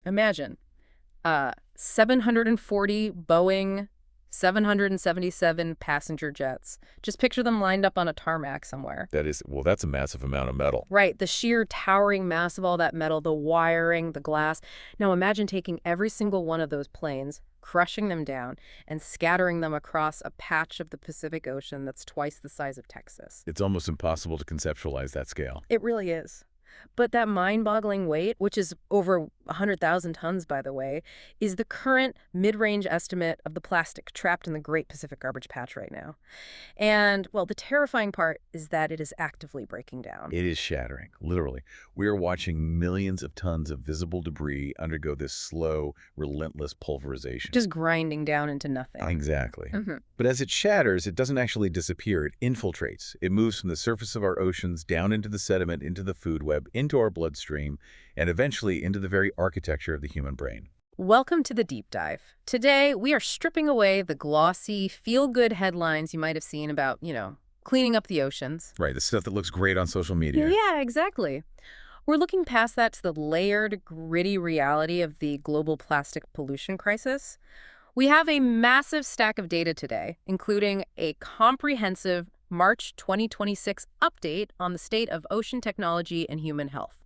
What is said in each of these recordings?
Imagine 740 Boeing 777 passenger jets. Just picture them lined up on a tarmac somewhere. Well, that's a massive amount of metal. Right, the sheer towering mass of all that metal, the wiring, the glass. Now imagine taking every single one of those planes, crushing them down, and scattering them across a patch of the Pacific Ocean that's twice the size of Texas. It's almost impossible to conceptualize that scale. It really is. But that mind-boggling weight, which is over 100,000 tons, by the way, is the current mid-range estimate of the plastic trapped in the Great Pacific Garbage Patch right now. And, well, the terrifying part is that it is actively breaking down. It is shattering, literally. We are watching millions of tons of visible debris undergo this slow, relentless pulverization. Just grinding down into nothing. Exactly. Mm-hmm. But as it shatters, it doesn't actually disappear. It infiltrates. It moves from the surface of our oceans down into the sediment, into the food web, into our bloodstream, and eventually into the very architecture of the human brain. Welcome to the Deep Dive. Today, we are stripping away the glossy, feel-good headlines you might have seen about, cleaning up the oceans. Right, the stuff that looks great on social media. Yeah, exactly. We're looking past that to the layered, gritty reality of the global plastic pollution crisis. We have a massive stack of data today, including a comprehensive March 2026 update on the state of ocean technology and human health.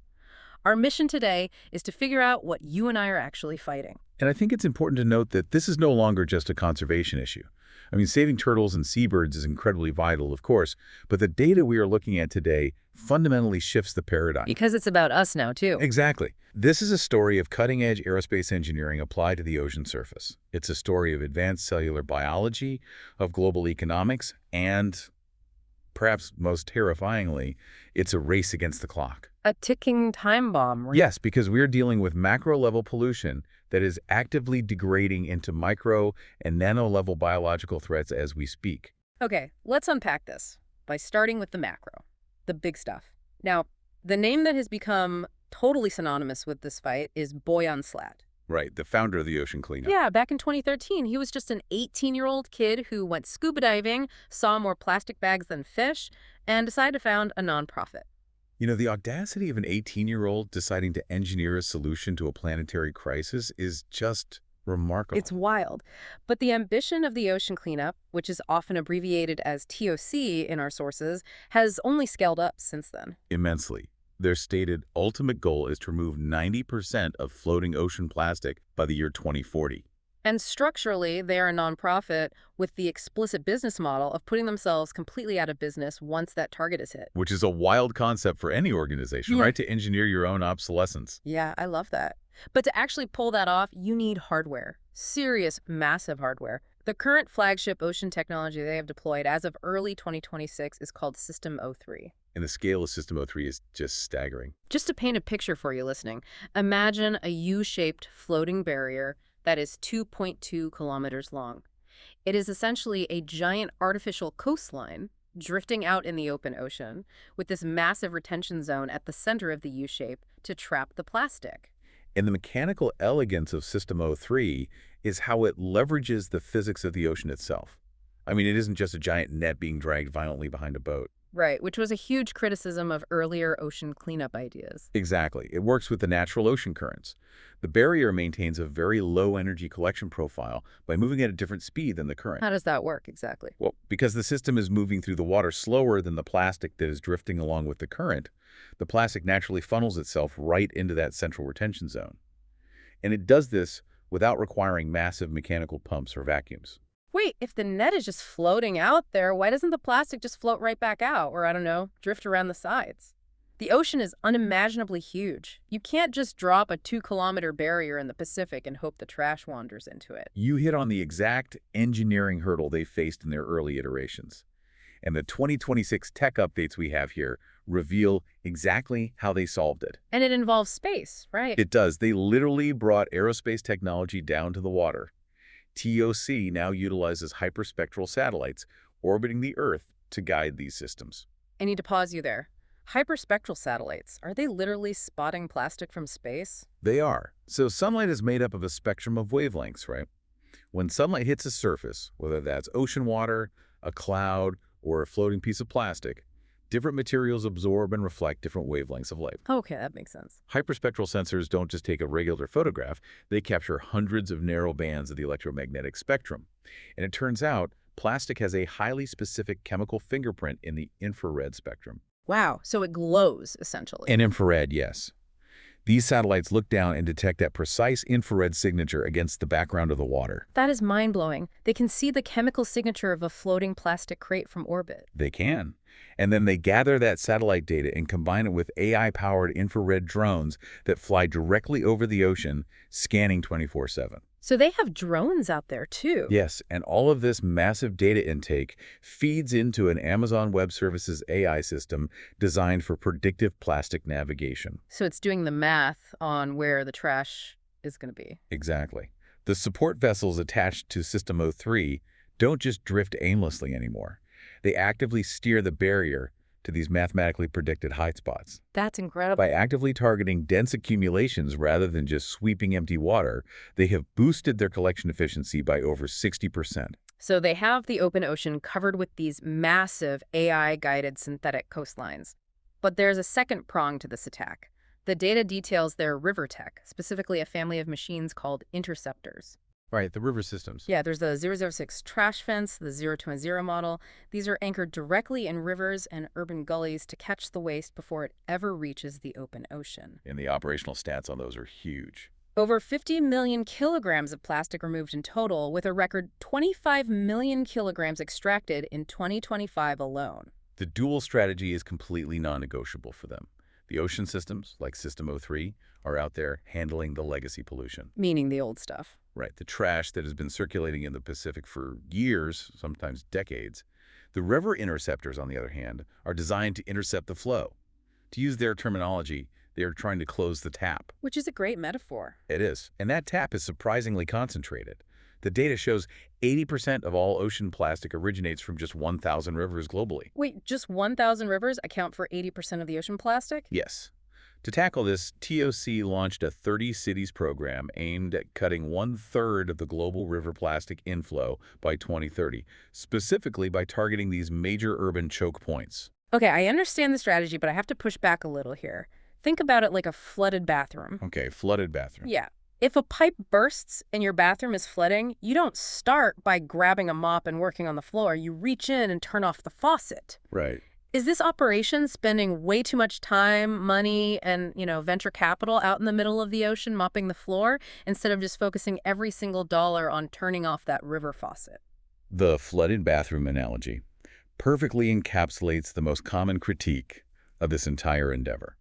Our mission today is to figure out what you and I are actually fighting. And I think it's important to note that this is no longer just a conservation issue. I mean, saving turtles and seabirds is incredibly vital, of course, but the data we are looking at today fundamentally shifts the paradigm. Because it's about us now, too. Exactly. This is a story of cutting-edge aerospace engineering applied to the ocean surface. It's a story of advanced cellular biology, of global economics, and perhaps most terrifyingly, it's a race against the clock. A ticking time bomb. Yes, because we're dealing with macro-level pollution that is actively degrading into micro and nano-level biological threats as we speak. Okay, let's unpack this by starting with the macro, the big stuff. Now, the name that has become totally synonymous with this fight is Boyan Slat. Right, the founder of the ocean cleanup. Yeah, back in 2013, he was just an 18-year-old kid who went scuba diving, saw more plastic bags than fish, and decided to found a nonprofit. You know, the audacity of an 18-year-old deciding to engineer a solution to a planetary crisis is just remarkable. It's wild. But the ambition of the ocean cleanup, which is often abbreviated as TOC in our sources, has only scaled up since then. Immensely. Their stated ultimate goal is to remove 90% of floating ocean plastic by the year 2040. And structurally, they are a nonprofit with the explicit business model of putting themselves completely out of business once that target is hit. Which is a wild concept for any organization, right? To engineer your own obsolescence. Yeah, I love that. But to actually pull that off, you need hardware. Serious, massive hardware. The current flagship ocean technology they have deployed as of early 2026 is called System 03. And the scale of System 03 is just staggering. Just to paint a picture for you listening, imagine a U-shaped floating barrier that is 2.2 kilometers long. It is essentially a giant artificial coastline drifting out in the open ocean with this massive retention zone at the center of the U-shape to trap the plastic. And the mechanical elegance of System 03 is how it leverages the physics of the ocean itself. I mean, it isn't just a giant net being dragged violently behind a boat. Right, which was a huge criticism of earlier ocean cleanup ideas. Exactly. It works with the natural ocean currents. The barrier maintains a very low energy collection profile by moving at a different speed than the current. How does that work exactly? Well, because the system is moving through the water slower than the plastic that is drifting along with the current, the plastic naturally funnels itself right into that central retention zone. And it does this without requiring massive mechanical pumps or vacuums. Wait, if the net is just floating out there, why doesn't the plastic just float right back out or, I don't know, drift around the sides? The ocean is unimaginably huge. You can't just drop a 2-kilometer barrier in the Pacific and hope the trash wanders into it. You hit on the exact engineering hurdle they faced in their early iterations. And the 2026 tech updates we have here reveal exactly how they solved it. And it involves space, right? It does. They literally brought aerospace technology down to the water. TOC now utilizes hyperspectral satellites orbiting the Earth to guide these systems. I need to pause you there. Hyperspectral satellites, are they literally spotting plastic from space? They are. So sunlight is made up of a spectrum of wavelengths, right? When sunlight hits a surface, whether that's ocean water, a cloud, or a floating piece of plastic, Different materials absorb and reflect different wavelengths of light. Okay, that makes sense. Hyperspectral sensors don't just take a regular photograph, they capture hundreds of narrow bands of the electromagnetic spectrum. And it turns out, plastic has a highly specific chemical fingerprint in the infrared spectrum. Wow, so it glows, essentially. And infrared, yes. These satellites look down and detect that precise infrared signature against the background of the water. That is mind-blowing. They can see the chemical signature of a floating plastic crate from orbit. They can. And then they gather that satellite data and combine it with AI-powered infrared drones that fly directly over the ocean, scanning 24/7. So they have drones out there, too. Yes, and all of this massive data intake feeds into an Amazon Web Services AI system designed for predictive plastic navigation. So it's doing the math on where the trash is going to be. Exactly. The support vessels attached to System 03 don't just drift aimlessly anymore. They actively steer the barrier to these mathematically predicted high spots. That's incredible. By actively targeting dense accumulations rather than just sweeping empty water, they have boosted their collection efficiency by over 60%. So they have the open ocean covered with these massive AI-guided synthetic coastlines. But there's a second prong to this attack. The data details their river tech, specifically a family of machines called interceptors. Right, the river systems. Yeah, there's the 006 trash fence, the 020 model. These are anchored directly in rivers and urban gullies to catch the waste before it ever reaches the open ocean. And the operational stats on those are huge. Over 50 million kilograms of plastic removed in total, with a record 25 million kilograms extracted in 2025 alone. The dual strategy is completely non-negotiable for them. The ocean systems, like System 03, are out there handling the legacy pollution. Meaning the old stuff. Right, the trash that has been circulating in the Pacific for years, sometimes decades. The river interceptors, on the other hand, are designed to intercept the flow. To use their terminology, they are trying to close the tap. Which is a great metaphor. It is. And that tap is surprisingly concentrated. The data shows 80% of all ocean plastic originates from just 1,000 rivers globally. Wait, just 1,000 rivers account for 80% of the ocean plastic? Yes. To tackle this, TOC launched a 30 cities program aimed at cutting 1/3 of the global river plastic inflow by 2030, specifically by targeting these major urban choke points. Okay, I understand the strategy, but I have to push back a little here. Think about it like a flooded bathroom. Okay, flooded bathroom. Yeah. If a pipe bursts and your bathroom is flooding, you don't start by grabbing a mop and working on the floor. You reach in and turn off the faucet. Right. Is this operation spending way too much time, money, and, venture capital out in the middle of the ocean mopping the floor instead of just focusing every single dollar on turning off that river faucet? The flooded bathroom analogy perfectly encapsulates the most common critique of this entire endeavor.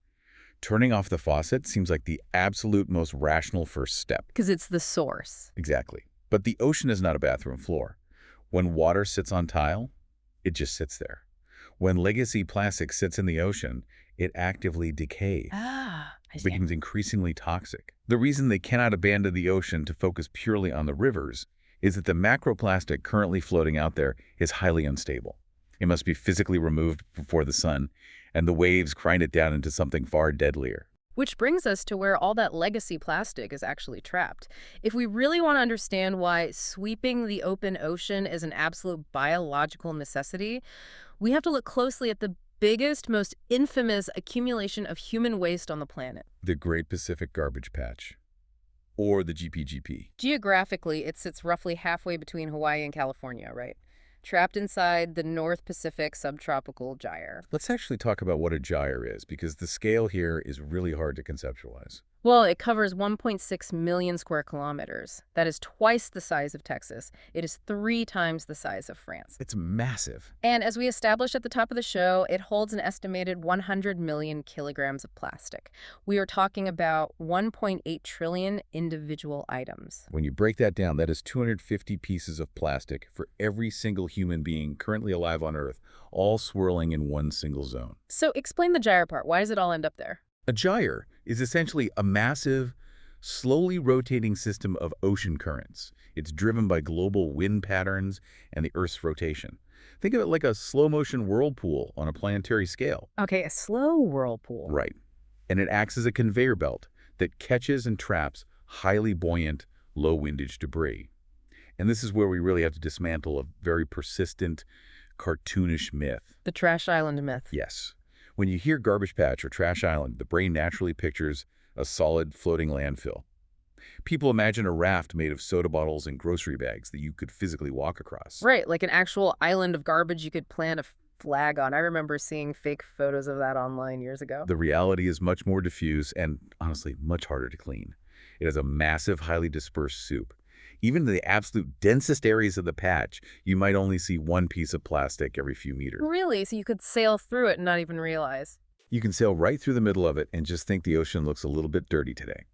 Turning off the faucet seems like the absolute most rational first step. Because it's the source. Exactly. But the ocean is not a bathroom floor. When water sits on tile, it just sits there. When legacy plastic sits in the ocean, it actively decays. I see. Becomes increasingly toxic. The reason they cannot abandon the ocean to focus purely on the rivers is that the macroplastic currently floating out there is highly unstable. It must be physically removed before the sun, and the waves grind it down into something far deadlier. Which brings us to where all that legacy plastic is actually trapped. If we really want to understand why sweeping the open ocean is an absolute biological necessity, we have to look closely at the biggest, most infamous accumulation of human waste on the planet. The Great Pacific Garbage Patch, or the GPGP. Geographically, it sits roughly halfway between Hawaii and California, right? Trapped inside the North Pacific subtropical gyre. Let's actually talk about what a gyre is, because the scale here is really hard to conceptualize. Well, it covers 1.6 million square kilometers. That is twice the size of Texas. It is 3 times the size of France. It's massive. And as we established at the top of the show, it holds an estimated 100 million kilograms of plastic. We are talking about 1.8 trillion individual items. When you break that down, that is 250 pieces of plastic for every single human being currently alive on Earth, all swirling in one single zone. So explain the gyre part. Why does it all end up there? A gyre is essentially a massive, slowly rotating system of ocean currents. It's driven by global wind patterns and the Earth's rotation. Think of it like a slow-motion whirlpool on a planetary scale. Okay, a slow whirlpool. Right. And it acts as a conveyor belt that catches and traps highly buoyant, low-windage debris. And this is where we really have to dismantle a very persistent, cartoonish myth. The trash island myth. Yes. When you hear garbage patch or trash island, the brain naturally pictures a solid floating landfill. People imagine a raft made of soda bottles and grocery bags that you could physically walk across. Right, like an actual island of garbage you could plant a flag on. I remember seeing fake photos of that online years ago. The reality is much more diffuse and, honestly, much harder to clean. It is a massive, highly dispersed soup. Even in the absolute densest areas of the patch, you might only see one piece of plastic every few meters. Really? So you could sail through it and not even realize? You can sail right through the middle of it and just think the ocean looks a little bit dirty today.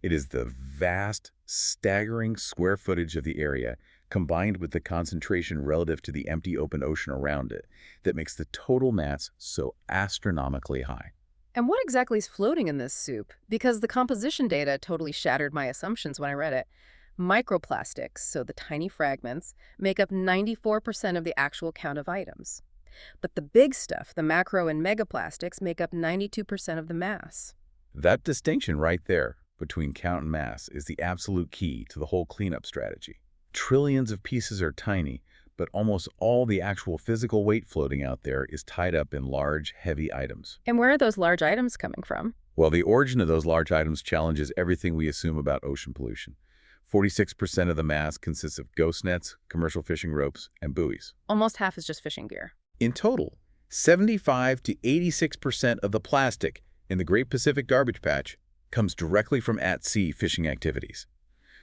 It is the vast, staggering square footage of the area, combined with the concentration relative to the empty open ocean around it, that makes the total mass so astronomically high. And what exactly is floating in this soup? Because the composition data totally shattered my assumptions when I read it. Microplastics, so the tiny fragments, make up 94% of the actual count of items. But the big stuff, the macro and megaplastics, make up 92% of the mass. That distinction right there between count and mass is the absolute key to the whole cleanup strategy. Trillions of pieces are tiny, but almost all the actual physical weight floating out there is tied up in large, heavy items. And where are those large items coming from? Well, the origin of those large items challenges everything we assume about ocean pollution. 46% of the mass consists of ghost nets, commercial fishing ropes, and buoys. Almost half is just fishing gear. In total, 75 to 86% of the plastic in the Great Pacific Garbage Patch comes directly from at-sea fishing activities,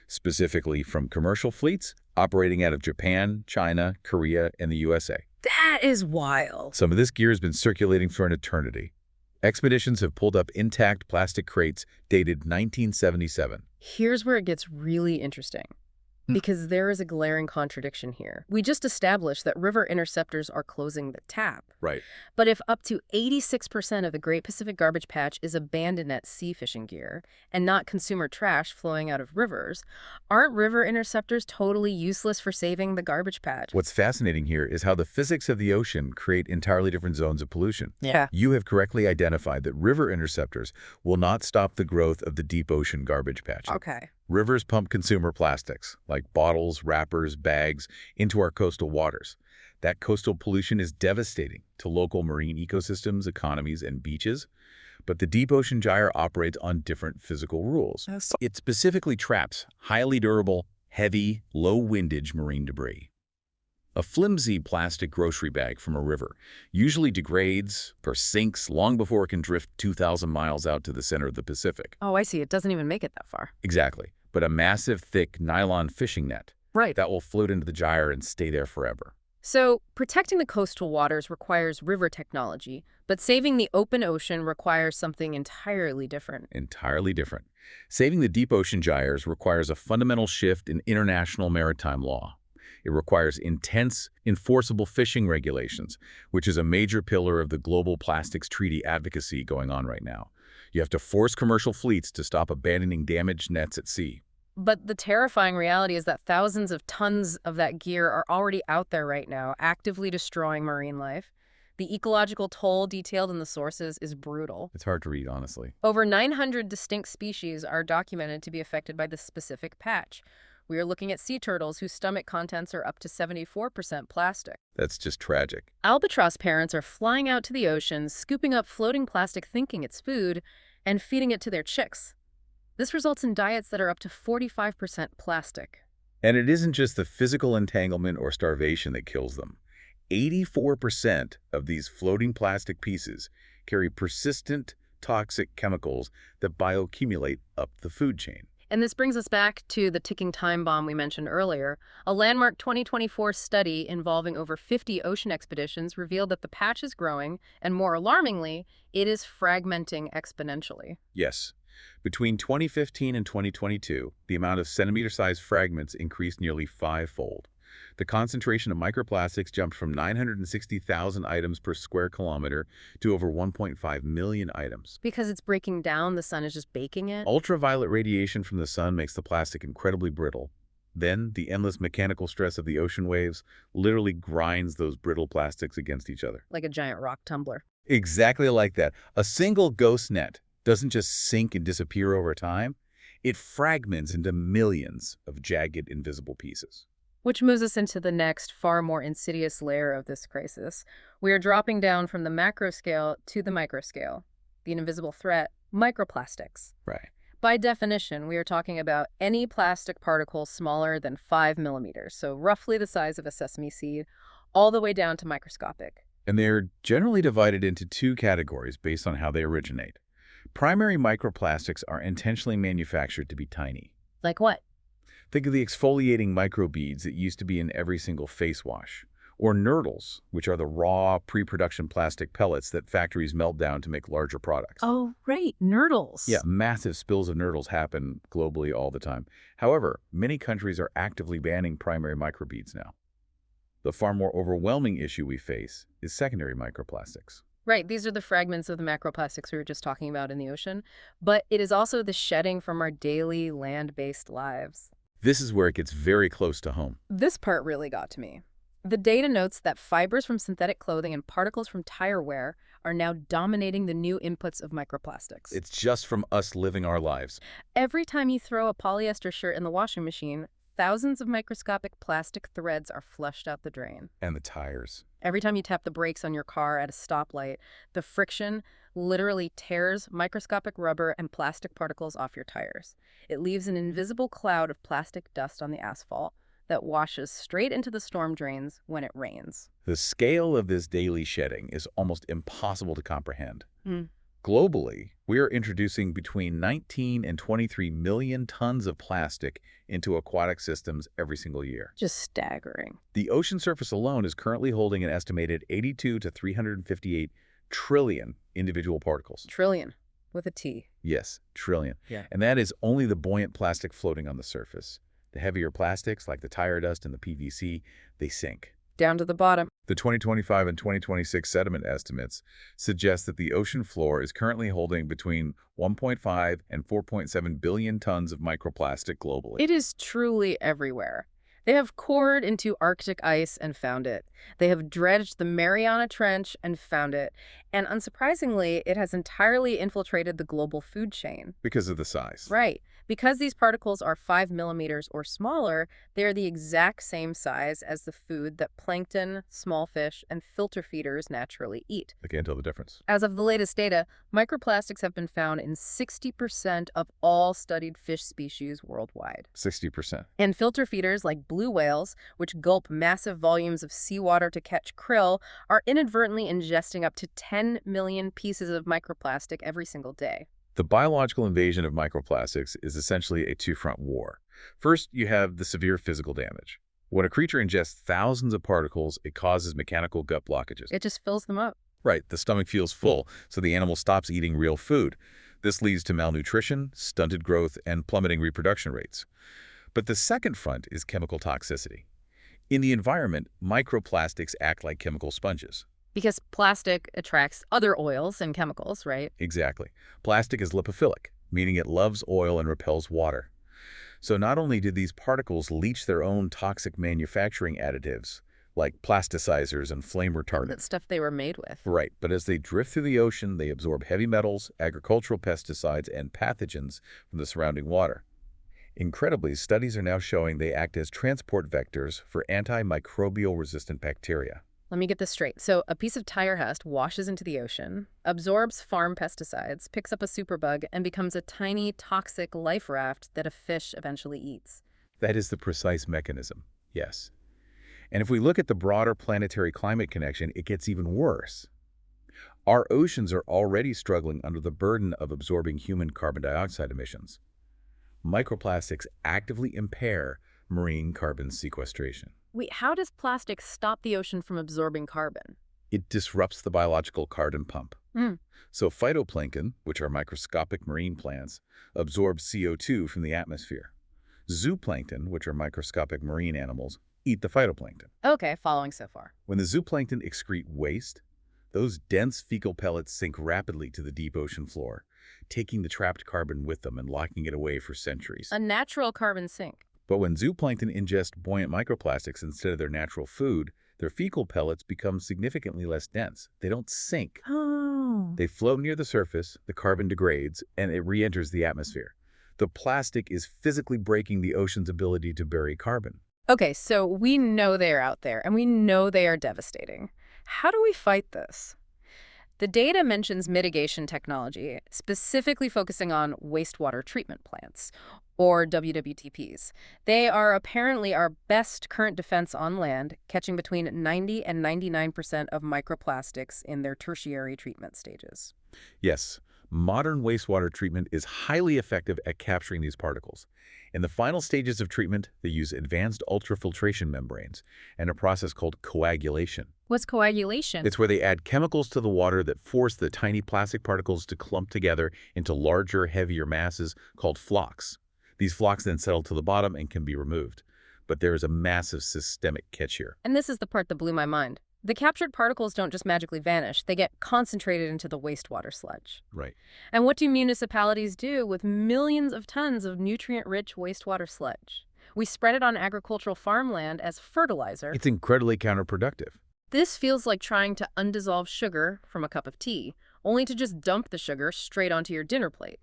specifically from commercial fleets operating out of Japan, China, Korea, and the USA. That is wild. Some of this gear has been circulating for an eternity. Expeditions have pulled up intact plastic crates dated 1977. Here's where it gets really interesting. Because there is a glaring contradiction here. We just established that river interceptors are closing the tap. Right. But if up to 86% of the Great Pacific Garbage Patch is abandoned at sea fishing gear and not consumer trash flowing out of rivers, aren't river interceptors totally useless for saving the garbage patch? What's fascinating here is how the physics of the ocean create entirely different zones of pollution. Yeah. You have correctly identified that river interceptors will not stop the growth of the deep ocean garbage patch. Okay. Rivers pump consumer plastics, like bottles, wrappers, bags, into our coastal waters. That coastal pollution is devastating to local marine ecosystems, economies, and beaches. But the deep ocean gyre operates on different physical rules. It specifically traps highly durable, heavy, low-windage marine debris. A flimsy plastic grocery bag from a river usually degrades or sinks long before it can drift 2,000 miles out to the center of the Pacific. Oh, I see. It doesn't even make it that far. Exactly. But a massive, thick nylon fishing net Right. that will float into the gyre and stay there forever. So, protecting the coastal waters requires river technology, but saving the open ocean requires something entirely different. Entirely different. Saving the deep ocean gyres requires a fundamental shift in international maritime law. It requires intense, enforceable fishing regulations, which is a major pillar of the global plastics treaty advocacy going on right now. You have to force commercial fleets to stop abandoning damaged nets at sea. But the terrifying reality is that thousands of tons of that gear are already out there right now, actively destroying marine life. The ecological toll detailed in the sources is brutal. It's hard to read, honestly. Over 900 distinct species are documented to be affected by this specific patch. We are looking at sea turtles whose stomach contents are up to 74% plastic. That's just tragic. Albatross parents are flying out to the ocean, scooping up floating plastic thinking it's food, and feeding it to their chicks. This results in diets that are up to 45% plastic. And it isn't just the physical entanglement or starvation that kills them. 84% of these floating plastic pieces carry persistent, toxic chemicals that bioaccumulate up the food chain. And this brings us back to the ticking time bomb we mentioned earlier. A landmark 2024 study involving over 50 ocean expeditions revealed that the patch is growing, and more alarmingly, it is fragmenting exponentially. Yes. Between 2015 and 2022, the amount of centimeter-sized fragments increased nearly fivefold. The concentration of microplastics jumped from 960,000 items per square kilometer to over 1.5 million items. Because it's breaking down, the sun is just baking it? Ultraviolet radiation from the sun makes the plastic incredibly brittle. Then, the endless mechanical stress of the ocean waves literally grinds those brittle plastics against each other. Like a giant rock tumbler. Exactly like that. A single ghost net doesn't just sink and disappear over time. It fragments into millions of jagged, invisible pieces. Which moves us into the next, far more insidious layer of this crisis. We are dropping down from the macro scale to the micro scale. The invisible threat, microplastics. Right. By definition, we are talking about any plastic particle smaller than 5 millimeters, so roughly the size of a sesame seed, all the way down to microscopic. And they're generally divided into two categories based on how they originate. Primary microplastics are intentionally manufactured to be tiny. Like what? Think of the exfoliating microbeads that used to be in every single face wash. Or nurdles, which are the raw, pre-production plastic pellets that factories melt down to make larger products. Oh, right, nurdles. Yeah, massive spills of nurdles happen globally all the time. However, many countries are actively banning primary microbeads now. The far more overwhelming issue we face is secondary microplastics. Right, these are the fragments of the macroplastics we were just talking about in the ocean, but it is also the shedding from our daily land-based lives. This is where it gets very close to home. This part really got to me. The data notes that fibers from synthetic clothing and particles from tire wear are now dominating the new inputs of microplastics. It's just from us living our lives. Every time you throw a polyester shirt in the washing machine, thousands of microscopic plastic threads are flushed out the drain. And the tires. Every time you tap the brakes on your car at a stoplight, the friction literally tears microscopic rubber and plastic particles off your tires. It leaves an invisible cloud of plastic dust on the asphalt that washes straight into the storm drains when it rains. The scale of this daily shedding is almost impossible to comprehend. Mm. Globally, we are introducing between 19 and 23 million tons of plastic into aquatic systems every single year. Just staggering. The ocean surface alone is currently holding an estimated 82 to 358 trillion individual particles. Trillion, with a T. Yes, trillion. Yeah. And that is only the buoyant plastic floating on the surface. The heavier plastics, like the tire dust and the PVC, they sink. Down to the bottom. The 2025 and 2026 sediment estimates suggest that the ocean floor is currently holding between 1.5 and 4.7 billion tons of microplastic globally. It is truly everywhere. They have cored into Arctic ice and found it. They have dredged the Mariana Trench and found it. And unsurprisingly, it has entirely infiltrated the global food chain. Because of the size. Right. Because these particles are 5 millimeters or smaller, they are the exact same size as the food that plankton, small fish, and filter feeders naturally eat. I can't tell the difference. As of the latest data, microplastics have been found in 60% of all studied fish species worldwide. 60%. And filter feeders like blue whales, which gulp massive volumes of seawater to catch krill, are inadvertently ingesting up to 10 million pieces of microplastic every single day. The biological invasion of microplastics is essentially a two-front war. First, you have the severe physical damage. When a creature ingests thousands of particles, it causes mechanical gut blockages. It just fills them up. Right, the stomach feels full, so the animal stops eating real food. This leads to malnutrition, stunted growth, and plummeting reproduction rates. But the second front is chemical toxicity. In the environment, microplastics act like chemical sponges. Because plastic attracts other oils and chemicals, right? Exactly. Plastic is lipophilic, meaning it loves oil and repels water. So not only do these particles leach their own toxic manufacturing additives, like plasticizers and flame retardants. That stuff they were made with. Right, but as they drift through the ocean, they absorb heavy metals, agricultural pesticides, and pathogens from the surrounding water. Incredibly, studies are now showing they act as transport vectors for antimicrobial-resistant bacteria. Let me get this straight. So a piece of tire dust washes into the ocean, absorbs farm pesticides, picks up a superbug, and becomes a tiny, toxic life raft that a fish eventually eats. That is the precise mechanism, yes. And if we look at the broader planetary climate connection, it gets even worse. Our oceans are already struggling under the burden of absorbing human carbon dioxide emissions. Microplastics actively impair marine carbon sequestration. Wait, how does plastic stop the ocean from absorbing carbon? It disrupts the biological carbon pump. Mm. So phytoplankton, which are microscopic marine plants, absorb CO2 from the atmosphere. Zooplankton, which are microscopic marine animals, eat the phytoplankton. Okay, following so far. When the zooplankton excrete waste, those dense fecal pellets sink rapidly to the deep ocean floor, taking the trapped carbon with them and locking it away for centuries. A natural carbon sink. But when zooplankton ingest buoyant microplastics instead of their natural food, their fecal pellets become significantly less dense. They don't sink. Oh. They float near the surface, the carbon degrades, and it re-enters the atmosphere. The plastic is physically breaking the ocean's ability to bury carbon. Okay, so we know they are out there, and we know they are devastating. How do we fight this? The data mentions mitigation technology, specifically focusing on wastewater treatment plants, or WWTPs. They are apparently our best current defense on land, catching between 90 and 99% of microplastics in their tertiary treatment stages. Yes, modern wastewater treatment is highly effective at capturing these particles. In the final stages of treatment, they use advanced ultrafiltration membranes and a process called coagulation. What's coagulation? It's where they add chemicals to the water that force the tiny plastic particles to clump together into larger, heavier masses called flocks. These flocks then settle to the bottom and can be removed. But there is a massive systemic catch here. And this is the part that blew my mind. The captured particles don't just magically vanish, they get concentrated into the wastewater sludge. Right. And what do municipalities do with millions of tons of nutrient-rich wastewater sludge? We spread it on agricultural farmland as fertilizer. It's incredibly counterproductive. This feels like trying to undissolve sugar from a cup of tea, only to just dump the sugar straight onto your dinner plate.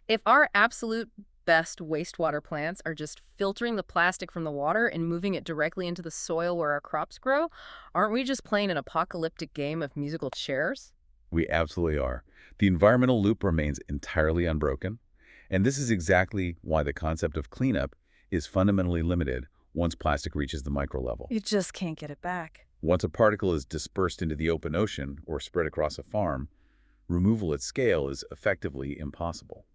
If our absolute best wastewater plants are just filtering the plastic from the water and moving it directly into the soil where our crops grow, aren't we just playing an apocalyptic game of musical chairs? We absolutely are. The environmental loop remains entirely unbroken, and this is exactly why the concept of cleanup is fundamentally limited once plastic reaches the micro level. You just can't get it back. Once a particle is dispersed into the open ocean or spread across a farm, removal at scale is effectively impossible.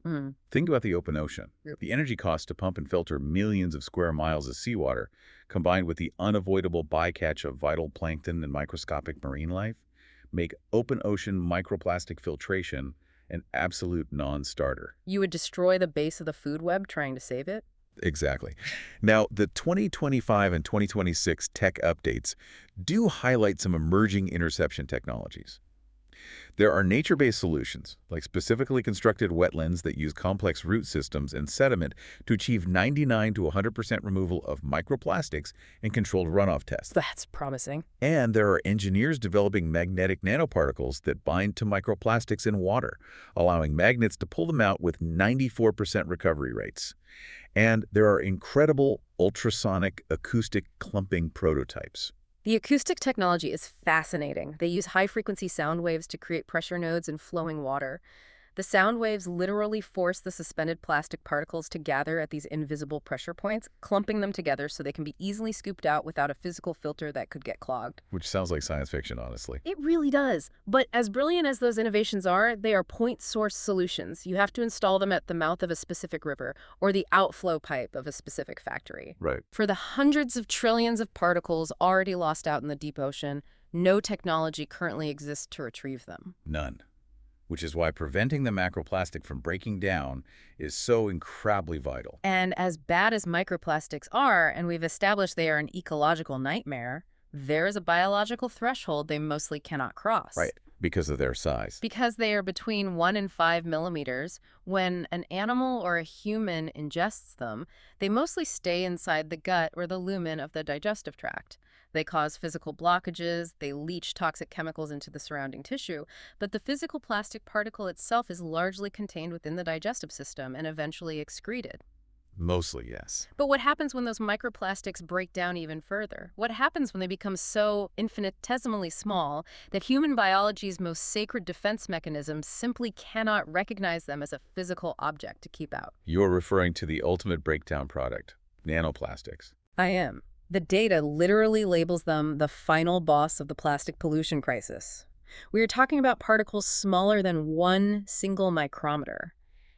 Think about the open ocean. Yep. The energy cost to pump and filter millions of square miles of seawater, combined with the unavoidable bycatch of vital plankton and microscopic marine life, make open ocean microplastic filtration an absolute non-starter. You would destroy the base of the food web trying to save it? Exactly. Now, the 2025 and 2026 tech updates do highlight some emerging interception technologies. There are nature-based solutions, like specifically constructed wetlands that use complex root systems and sediment to achieve 99 to 100% removal of microplastics and controlled runoff tests. That's promising. And there are engineers developing magnetic nanoparticles that bind to microplastics in water, allowing magnets to pull them out with 94% recovery rates. And there are incredible ultrasonic acoustic clumping prototypes. The acoustic technology is fascinating. They use high-frequency sound waves to create pressure nodes in flowing water. The sound waves literally force the suspended plastic particles to gather at these invisible pressure points, clumping them together so they can be easily scooped out without a physical filter that could get clogged. Which sounds like science fiction, honestly. It really does. But as brilliant as those innovations are, they are point source solutions. You have to install them at the mouth of a specific river or the outflow pipe of a specific factory. Right. For the hundreds of trillions of particles already lost out in the deep ocean, no technology currently exists to retrieve them. None. Which is why preventing the macroplastic from breaking down is so incredibly vital. And as bad as microplastics are, and we've established they are an ecological nightmare, there is a biological threshold they mostly cannot cross. Right, because of their size. Because they are between 1 and 5 millimeters, when an animal or a human ingests them, they mostly stay inside the gut or the lumen of the digestive tract. They cause physical blockages, they leach toxic chemicals into the surrounding tissue, but the physical plastic particle itself is largely contained within the digestive system and eventually excreted. Mostly, yes. But what happens when those microplastics break down even further? What happens when they become so infinitesimally small that human biology's most sacred defense mechanisms simply cannot recognize them as a physical object to keep out? You're referring to the ultimate breakdown product, nanoplastics. I am. The data literally labels them the final boss of the plastic pollution crisis. We are talking about particles smaller than 1 single micrometer.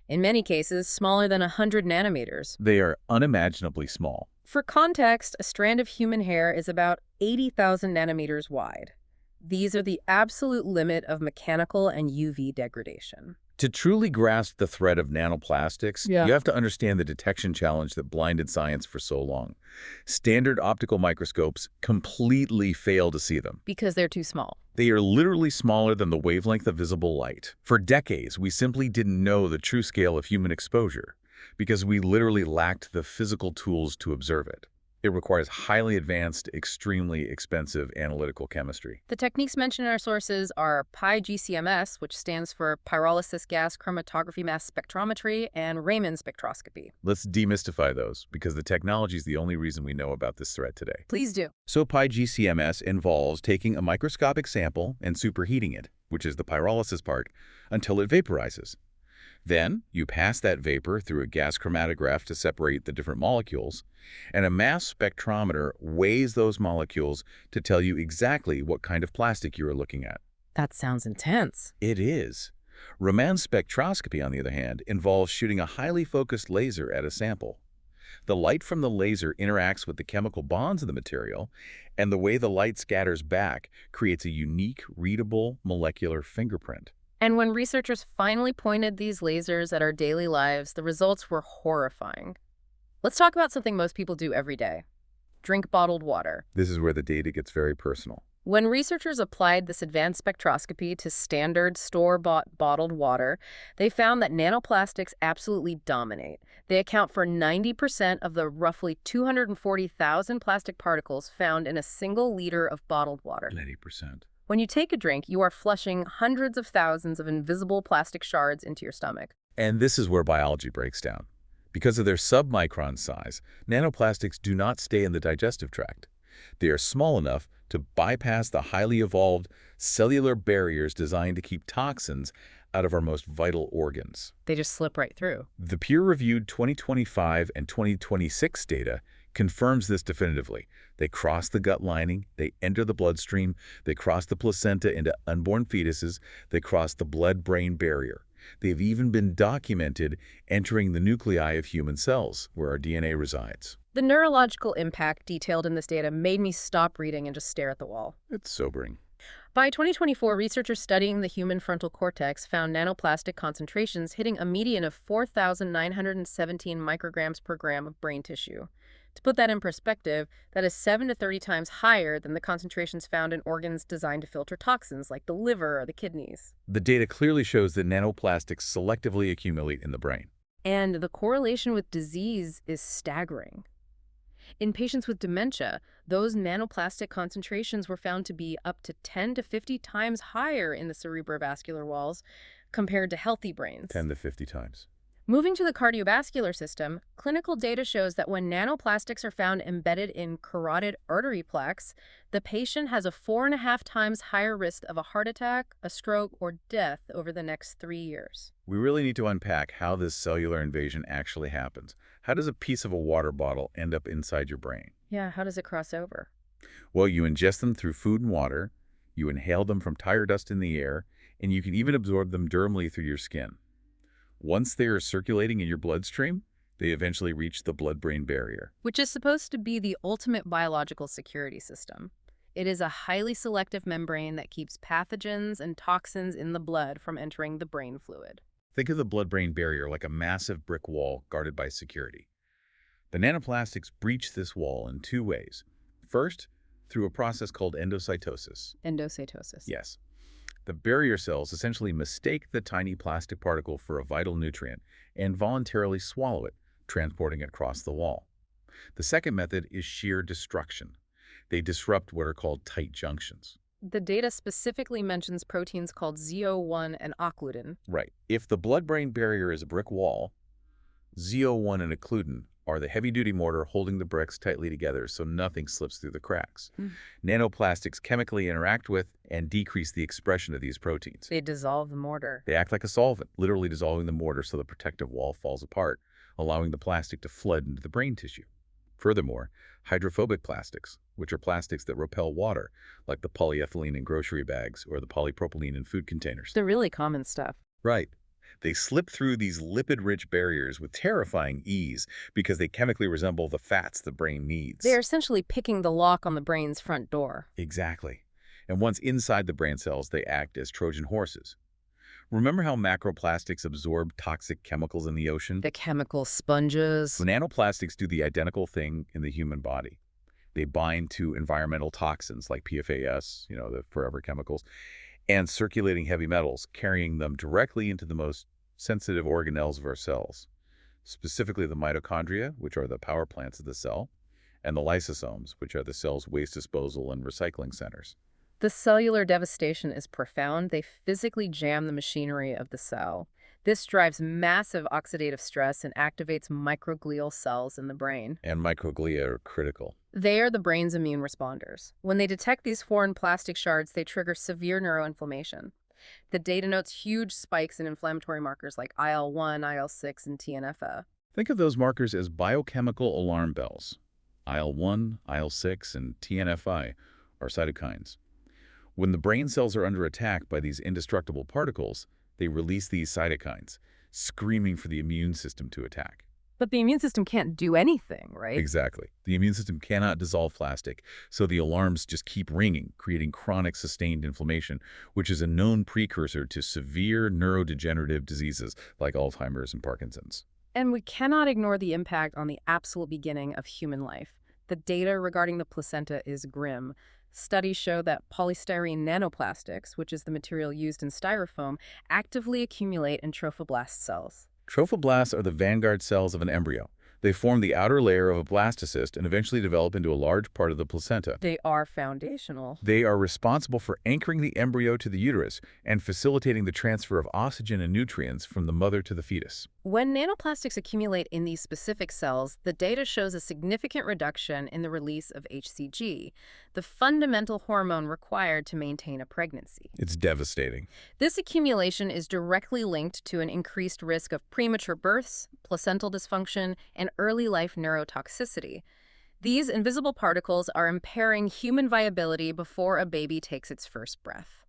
In many cases, smaller than 100 nanometers. They are unimaginably small. For context, a strand of human hair is about 80,000 nanometers wide. These are the absolute limit of mechanical and UV degradation. To truly grasp the threat of nanoplastics, Yeah. you have to understand the detection challenge that blinded science for so long. Standard optical microscopes completely fail to see them. Because they're too small. They are literally smaller than the wavelength of visible light. For decades, we simply didn't know the true scale of human exposure because we literally lacked the physical tools to observe it. It requires highly advanced, extremely expensive analytical chemistry. The techniques mentioned in our sources are PyGCMS, which stands for pyrolysis gas chromatography mass spectrometry, and Raman spectroscopy. Let's demystify those, because the technology is the only reason we know about this threat today. Please do. So PyGCMS involves taking a microscopic sample and superheating it, which is the pyrolysis part, until it vaporizes. Then, you pass that vapor through a gas chromatograph to separate the different molecules, and a mass spectrometer weighs those molecules to tell you exactly what kind of plastic you are looking at. That sounds intense. It is. Raman spectroscopy, on the other hand, involves shooting a highly focused laser at a sample. The light from the laser interacts with the chemical bonds of the material, and the way the light scatters back creates a unique, readable molecular fingerprint. And when researchers finally pointed these lasers at our daily lives, the results were horrifying. Let's talk about something most people do every day. Drink bottled water. This is where the data gets very personal. When researchers applied this advanced spectroscopy to standard store-bought bottled water, they found that nanoplastics absolutely dominate. They account for 90% of the roughly 240,000 plastic particles found in a single liter of bottled water. 90%. When you take a drink, you are flushing hundreds of thousands of invisible plastic shards into your stomach. And this is where biology breaks down. Because of their submicron size, nanoplastics do not stay in the digestive tract. They are small enough to bypass the highly evolved cellular barriers designed to keep toxins out of our most vital organs. They just slip right through. The peer-reviewed 2025 and 2026 data confirms this definitively. They cross the gut lining, they enter the bloodstream, they cross the placenta into unborn fetuses, they cross the blood-brain barrier. They've even been documented entering the nuclei of human cells, where our DNA resides. The neurological impact detailed in this data made me stop reading and just stare at the wall. It's sobering. By 2024, researchers studying the human frontal cortex found nanoplastic concentrations hitting a median of 4,917 micrograms per gram of brain tissue. To put that in perspective, that is 7 to 30 times higher than the concentrations found in organs designed to filter toxins like the liver or the kidneys. The data clearly shows that nanoplastics selectively accumulate in the brain. And the correlation with disease is staggering. In patients with dementia, those nanoplastic concentrations were found to be up to 10 to 50 times higher in the cerebrovascular walls compared to healthy brains. 10 to 50 times. Moving to the cardiovascular system, clinical data shows that when nanoplastics are found embedded in carotid artery plaques, the patient has a 4.5 times higher risk of a heart attack, a stroke, or death over the next 3 years. We really need to unpack how this cellular invasion actually happens. How does a piece of a water bottle end up inside your brain? Yeah, how does it cross over? Well, you ingest them through food and water, you inhale them from tire dust in the air, and you can even absorb them dermally through your skin. Once they are circulating in your bloodstream, they eventually reach the blood-brain barrier. Which is supposed to be the ultimate biological security system. It is a highly selective membrane that keeps pathogens and toxins in the blood from entering the brain fluid. Think of the blood-brain barrier like a massive brick wall guarded by security. The nanoplastics breach this wall in two ways. First, through a process called endocytosis. Endocytosis. Yes. The barrier cells essentially mistake the tiny plastic particle for a vital nutrient and voluntarily swallow it, transporting it across the wall. The second method is shear destruction. They disrupt what are called tight junctions. The data specifically mentions proteins called ZO1 and occludin. Right. If the blood-brain barrier is a brick wall, ZO1 and occludin are the heavy-duty mortar holding the bricks tightly together so nothing slips through the cracks. Nanoplastics chemically interact with and decrease the expression of these proteins. They dissolve the mortar. They act like a solvent, literally dissolving the mortar so the protective wall falls apart, allowing the plastic to flood into the brain tissue. Furthermore, hydrophobic plastics, which are plastics that repel water, like the polyethylene in grocery bags or the polypropylene in food containers. The really common stuff. Right. They slip through these lipid-rich barriers with terrifying ease because they chemically resemble the fats the brain needs. They're essentially picking the lock on the brain's front door. Exactly. And once inside the brain cells, they act as Trojan horses. Remember how macroplastics absorb toxic chemicals in the ocean? The chemical sponges. Nanoplastics do the identical thing in the human body. They bind to environmental toxins like PFAS, the forever chemicals, and circulating heavy metals, carrying them directly into the most sensitive organelles of our cells, specifically the mitochondria, which are the power plants of the cell, and the lysosomes, which are the cell's waste disposal and recycling centers. The cellular devastation is profound. They physically jam the machinery of the cell. This drives massive oxidative stress and activates microglial cells in the brain. And microglia are critical. They are the brain's immune responders. When they detect these foreign plastic shards, they trigger severe neuroinflammation. The data notes huge spikes in inflammatory markers like IL-1, IL-6, and TNF. Think of those markers as biochemical alarm bells. IL-1, IL-6, and TNFI are cytokines. When the brain cells are under attack by these indestructible particles, they release these cytokines, screaming for the immune system to attack. But the immune system can't do anything, right? Exactly. The immune system cannot dissolve plastic, so the alarms just keep ringing, creating chronic sustained inflammation, which is a known precursor to severe neurodegenerative diseases like Alzheimer's and Parkinson's. And we cannot ignore the impact on the absolute beginning of human life. The data regarding the placenta is grim. Studies show that polystyrene nanoplastics, which is the material used in styrofoam, actively accumulate in trophoblast cells. Trophoblasts are the vanguard cells of an embryo. They form the outer layer of a blastocyst and eventually develop into a large part of the placenta. They are foundational. They are responsible for anchoring the embryo to the uterus and facilitating the transfer of oxygen and nutrients from the mother to the fetus. When nanoplastics accumulate in these specific cells, the data shows a significant reduction in the release of HCG, the fundamental hormone required to maintain a pregnancy. It's devastating. This accumulation is directly linked to an increased risk of premature births, placental dysfunction, and early life neurotoxicity. These invisible particles are impairing human viability before a baby takes its first breath.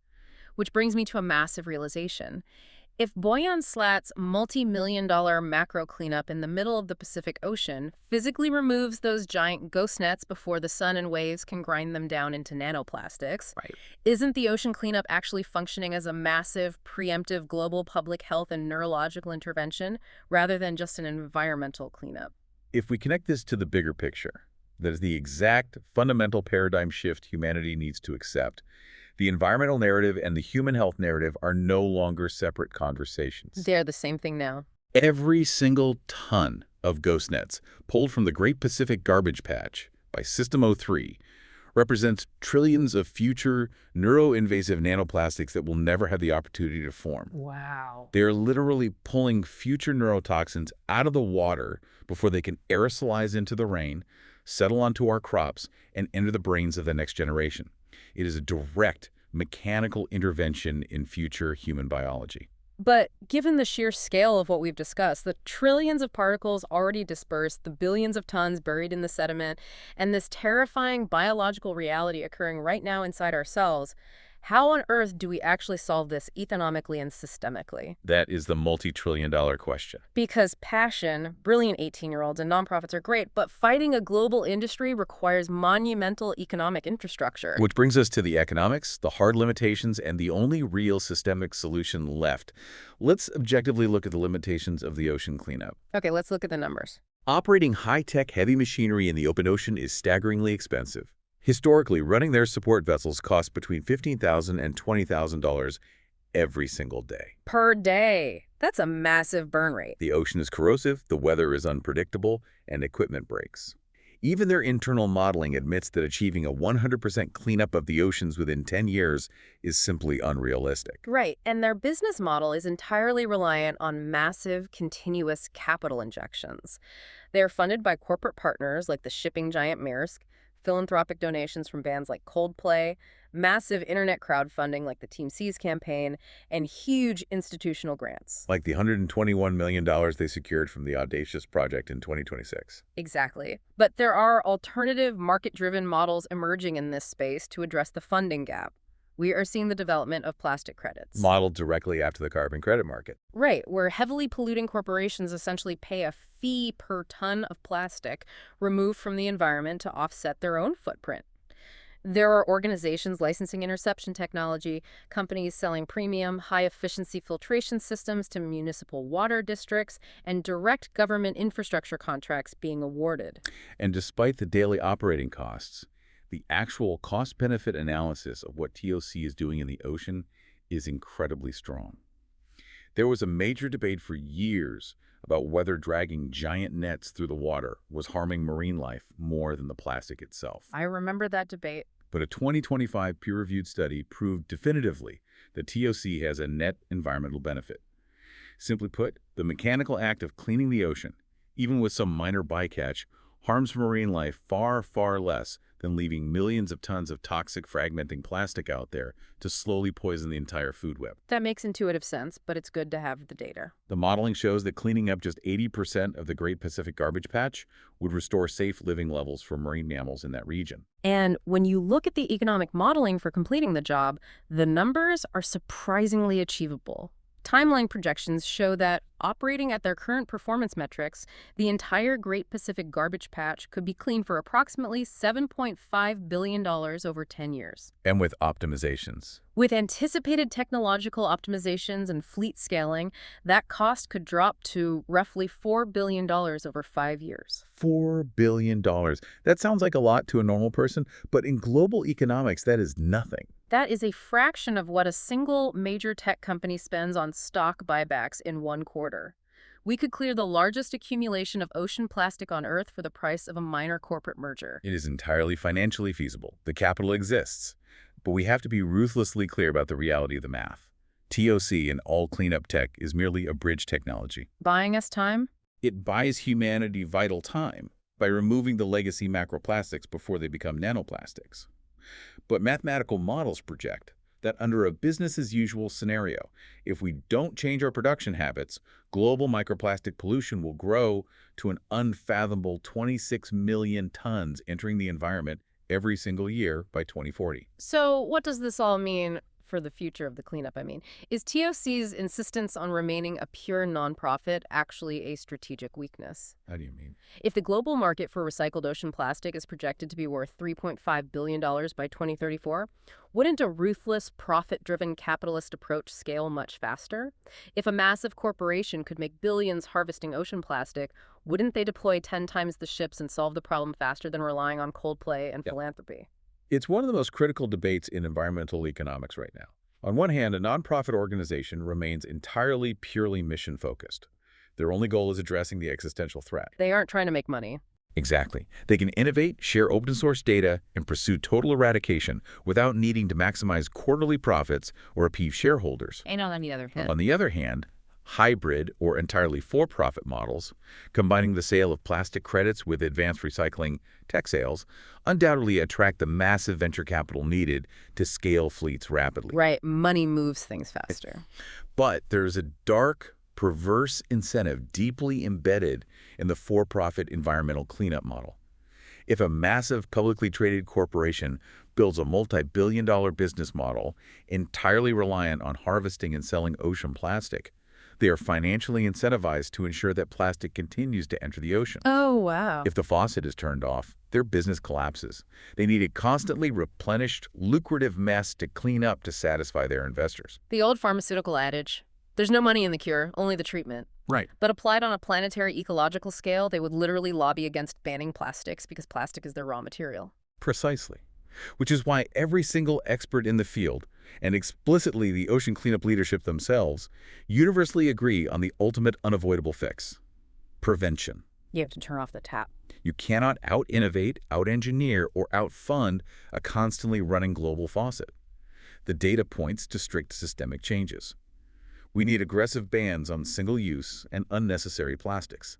Which brings me to a massive realization. If Boyan Slat's multi-million-dollar macro cleanup in the middle of the Pacific Ocean physically removes those giant ghost nets before the sun and waves can grind them down into nanoplastics, Right. isn't the ocean cleanup actually functioning as a massive, preemptive global public health and neurological intervention rather than just an environmental cleanup? If we connect this to the bigger picture, that is the exact fundamental paradigm shift humanity needs to accept. The environmental narrative and the human health narrative are no longer separate conversations. They're the same thing now. Every single ton of ghost nets pulled from the Great Pacific Garbage Patch by System 03 represents trillions of future neuroinvasive nanoplastics that will never have the opportunity to form. Wow. They are literally pulling future neurotoxins out of the water before they can aerosolize into the rain, settle onto our crops, and enter the brains of the next generation. It is a direct mechanical intervention in future human biology. But given the sheer scale of what we've discussed, the trillions of particles already dispersed, the billions of tons buried in the sediment, and this terrifying biological reality occurring right now inside our cells, how on earth do we actually solve this economically and systemically? That is the multi-trillion-dollar question. Because passion, brilliant 18-year-olds, and nonprofits are great, but fighting a global industry requires monumental economic infrastructure. Which brings us to the economics, the hard limitations, and the only real systemic solution left. Let's objectively look at the limitations of the ocean cleanup. Okay, let's look at the numbers. Operating high-tech heavy machinery in the open ocean is staggeringly expensive. Historically, running their support vessels cost between $15,000 and $20,000 every single day. Per day. That's a massive burn rate. The ocean is corrosive, the weather is unpredictable, and equipment breaks. Even their internal modeling admits that achieving a 100% cleanup of the oceans within 10 years is simply unrealistic. Right, and their business model is entirely reliant on massive, continuous capital injections. They are funded by corporate partners like the shipping giant Maersk, philanthropic donations from bands like Coldplay, massive internet crowdfunding like the Team C's campaign, and huge institutional grants. Like the $121 million they secured from the Audacious project in 2026. Exactly. But there are alternative market-driven models emerging in this space to address the funding gap. We are seeing the development of plastic credits. Modeled directly after the carbon credit market. Right, where heavily polluting corporations essentially pay a fee per ton of plastic removed from the environment to offset their own footprint. There are organizations licensing interception technology, companies selling premium, high-efficiency filtration systems to municipal water districts, and direct government infrastructure contracts being awarded. And despite the daily operating costs, the actual cost-benefit analysis of what TOC is doing in the ocean is incredibly strong. There was a major debate for years about whether dragging giant nets through the water was harming marine life more than the plastic itself. I remember that debate. But a 2025 peer-reviewed study proved definitively that TOC has a net environmental benefit. Simply put, the mechanical act of cleaning the ocean, even with some minor bycatch, harms marine life far, far less than leaving millions of tons of toxic fragmenting plastic out there to slowly poison the entire food web. That makes intuitive sense, but it's good to have the data. The modeling shows that cleaning up just 80% of the Great Pacific Garbage Patch would restore safe living levels for marine mammals in that region. And when you look at the economic modeling for completing the job, the numbers are surprisingly achievable. Timeline projections show that, operating at their current performance metrics, the entire Great Pacific Garbage Patch could be cleaned for approximately $7.5 billion over 10 years. And with optimizations. With anticipated technological optimizations and fleet scaling, that cost could drop to roughly $4 billion over 5 years. $4 billion. That sounds like a lot to a normal person, but in global economics, that is nothing. That is a fraction of what a single major tech company spends on stock buybacks in 1 quarter. We could clear the largest accumulation of ocean plastic on Earth for the price of a minor corporate merger. It is entirely financially feasible. The capital exists. But we have to be ruthlessly clear about the reality of the math. TOC and all cleanup tech is merely a bridge technology. Buying us time? It buys humanity vital time by removing the legacy macroplastics before they become nanoplastics. But mathematical models project that under a business-as-usual scenario, if we don't change our production habits, global microplastic pollution will grow to an unfathomable 26 million tons entering the environment every single year by 2040. So what does this all mean for the future of the cleanup? Is TOC's insistence on remaining a pure nonprofit actually a strategic weakness? How do you mean? If the global market for recycled ocean plastic is projected to be worth $3.5 billion by 2034, wouldn't a ruthless, profit-driven capitalist approach scale much faster? If a massive corporation could make billions harvesting ocean plastic, wouldn't they deploy 10 times the ships and solve the problem faster than relying on cold play and philanthropy? It's one of the most critical debates in environmental economics right now. On one hand, a nonprofit organization remains entirely purely mission-focused. Their only goal is addressing the existential threat. They aren't trying to make money. Exactly. They can innovate, share open-source data, and pursue total eradication without needing to maximize quarterly profits or appease shareholders. And on On the other hand, hybrid or entirely for-profit models, combining the sale of plastic credits with advanced recycling tech sales, undoubtedly attract the massive venture capital needed to scale fleets rapidly. Right, money moves things faster. But there's a dark, perverse incentive deeply embedded in the for-profit environmental cleanup model. If a massive publicly traded corporation builds a multi-billion-dollar business model entirely reliant on harvesting and selling ocean plastic, they are financially incentivized to ensure that plastic continues to enter the ocean. Oh, wow. If the faucet is turned off, their business collapses. They need a constantly replenished, lucrative mess to clean up to satisfy their investors. The old pharmaceutical adage, there's no money in the cure, only the treatment. Right. But applied on a planetary ecological scale, they would literally lobby against banning plastics because plastic is their raw material. Precisely. Which is why every single expert in the field, and explicitly the ocean cleanup leadership themselves, universally agree on the ultimate unavoidable fix: prevention. You have to turn off the tap. You cannot out-innovate, out-engineer, or out-fund a constantly running global faucet. The data points to strict systemic changes. We need aggressive bans on single-use and unnecessary plastics.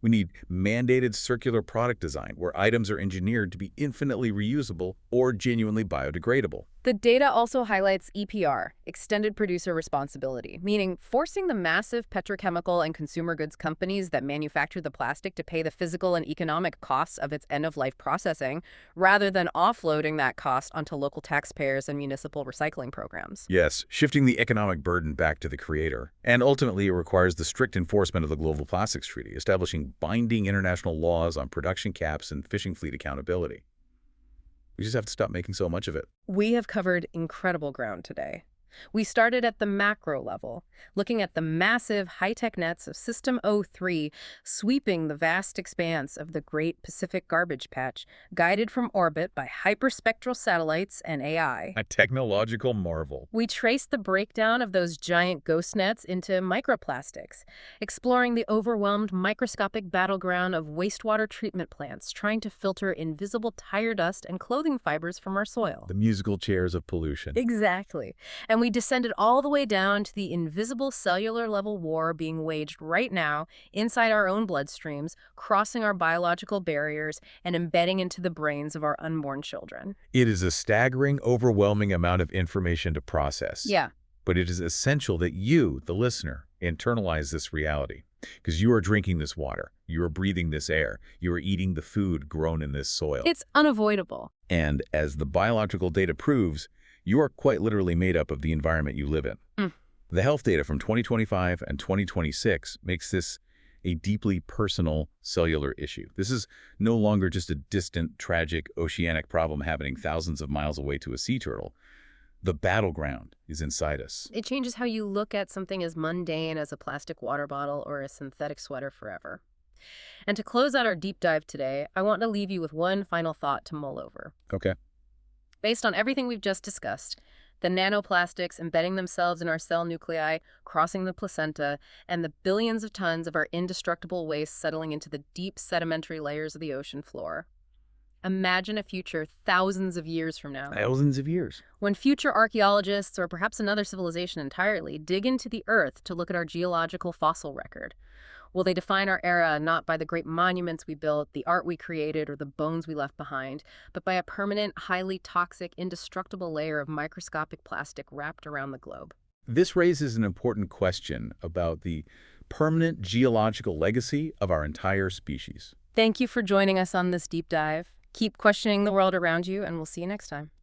We need mandated circular product design where items are engineered to be infinitely reusable or genuinely biodegradable. The data also highlights EPR, extended producer responsibility, meaning forcing the massive petrochemical and consumer goods companies that manufacture the plastic to pay the physical and economic costs of its end-of-life processing, rather than offloading that cost onto local taxpayers and municipal recycling programs. Yes, shifting the economic burden back to the creator. And ultimately, it requires the strict enforcement of the Global Plastics Treaty, establishing binding international laws on production caps and fishing fleet accountability. We just have to stop making so much of it. We have covered incredible ground today. We started at the macro level, looking at the massive high-tech nets of System 03 sweeping the vast expanse of the Great Pacific Garbage Patch, guided from orbit by hyperspectral satellites and AI. A technological marvel. We traced the breakdown of those giant ghost nets into microplastics, exploring the overwhelmed microscopic battleground of wastewater treatment plants trying to filter invisible tire dust and clothing fibers from our soil. The musical chairs of pollution. Exactly. And we descended all the way down to the invisible cellular level war being waged right now inside our own bloodstreams, crossing our biological barriers and embedding into the brains of our unborn children. It is a staggering, overwhelming amount of information to process. Yeah. But it is essential that you, the listener, internalize this reality. Because you are drinking this water, you are breathing this air, you are eating the food grown in this soil. It's unavoidable. And as the biological data proves, you are quite literally made up of the environment you live in. Mm. The health data from 2025 and 2026 makes this a deeply personal cellular issue. This is no longer just a distant, tragic, oceanic problem happening thousands of miles away to a sea turtle. The battleground is inside us. It changes how you look at something as mundane as a plastic water bottle or a synthetic sweater forever. And to close out our deep dive today, I want to leave you with one final thought to mull over. Okay. Based on everything we've just discussed, the nanoplastics embedding themselves in our cell nuclei, crossing the placenta, and the billions of tons of our indestructible waste settling into the deep sedimentary layers of the ocean floor. Imagine a future thousands of years from now. Thousands of years. When future archaeologists, or perhaps another civilization entirely, dig into the Earth to look at our geological fossil record, will they define our era not by the great monuments we built, the art we created, or the bones we left behind, but by a permanent, highly toxic, indestructible layer of microscopic plastic wrapped around the globe? This raises an important question about the permanent geological legacy of our entire species. Thank you for joining us on this deep dive. Keep questioning the world around you, and we'll see you next time.